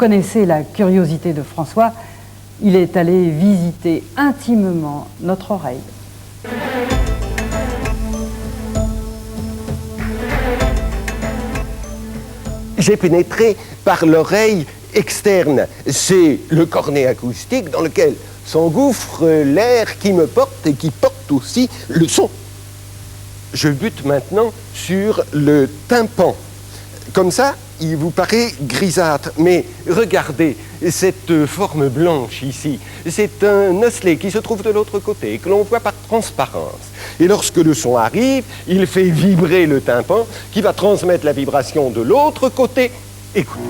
connaissez la curiosité de François. Il est allé visiter intimement notre oreille. J'ai pénétré par l'oreille externe. C'est le cornet acoustique dans lequel s'engouffre l'air qui me porte et qui porte aussi le son. Je bute maintenant sur le tympan. Comme ça, il vous paraît grisâtre, mais regardez cette forme blanche ici. C'est un osselet qui se trouve de l'autre côté, que l'on voit par transparence. Et lorsque le son arrive, il fait vibrer le tympan, qui va transmettre la vibration de l'autre côté. Écoutez.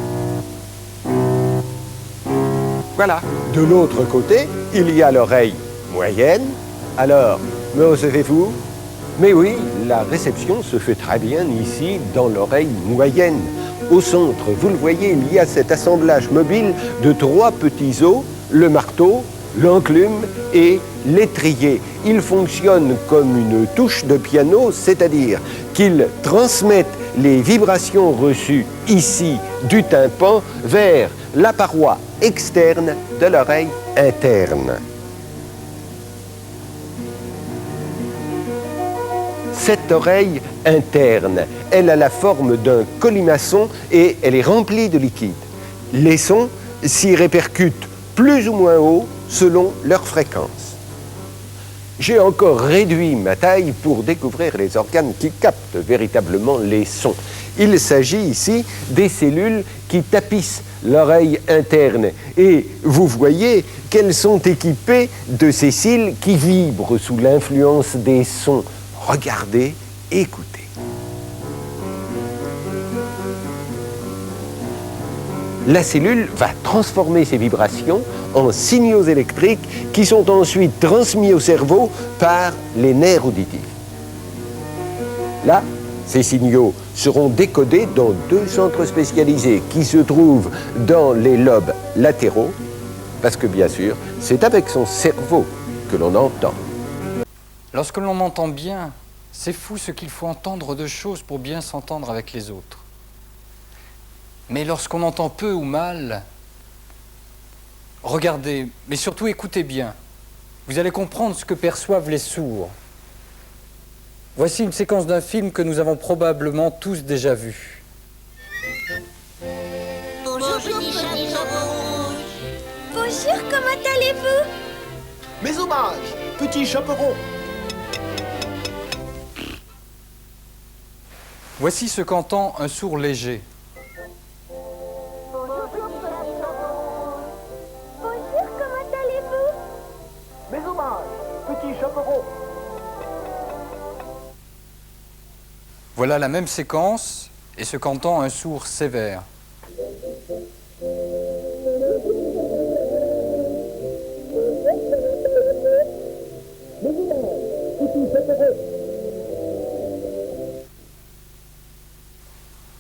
Voilà. De l'autre côté, il y a l'oreille moyenne. Alors, me recevez-vous? Mais oui, la réception se fait très bien ici, dans l'oreille moyenne. Au centre, vous le voyez, il y a cet assemblage mobile de 3 petits os, le marteau, l'enclume et l'étrier. Ils fonctionnent comme une touche de piano, c'est-à-dire qu'ils transmettent les vibrations reçues ici du tympan vers la paroi externe de l'oreille interne. Cette oreille interne, elle a la forme d'un colimaçon et elle est remplie de liquide. Les sons s'y répercutent plus ou moins haut selon leur fréquence. J'ai encore réduit ma taille pour découvrir les organes qui captent véritablement les sons. Il s'agit ici des cellules qui tapissent l'oreille interne. Et vous voyez qu'elles sont équipées de ces cils qui vibrent sous l'influence des sons. Regardez, écoutez. La cellule va transformer ces vibrations en signaux électriques qui sont ensuite transmis au cerveau par les nerfs auditifs. Là, ces signaux seront décodés dans 2 centres spécialisés qui se trouvent dans les lobes latéraux, parce que bien sûr, c'est avec son cerveau que l'on entend. Lorsque l'on entend bien, c'est fou ce qu'il faut entendre de choses pour bien s'entendre avec les autres. Mais lorsqu'on entend peu ou mal, regardez, mais surtout écoutez bien. Vous allez comprendre ce que perçoivent les sourds. Voici une séquence d'un film que nous avons probablement tous déjà vu. Bonjour, petit chaperon rouge. Bonjour, comment allez-vous? Mes hommages, petit chaperon. Voici ce qu'entend un sourd léger. Bonjour, comment allez-vous? Mes hommages, petit chaperon. Voilà la même séquence et ce qu'entend un sourd sévère.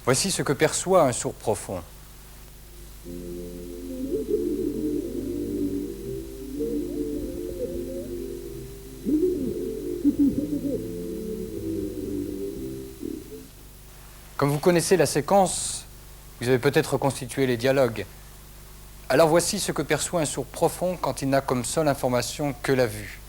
Voici ce que perçoit un sourd profond. Comme vous connaissez la séquence, vous avez peut-être reconstitué les dialogues. Alors voici ce que perçoit un sourd profond quand il n'a comme seule information que la vue.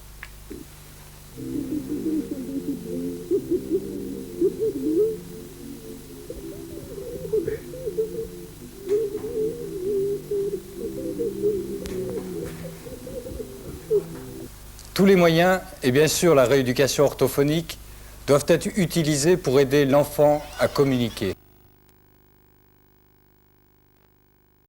Tous les moyens, et bien sûr la rééducation orthophonique, doivent être utilisés pour aider l'enfant à communiquer.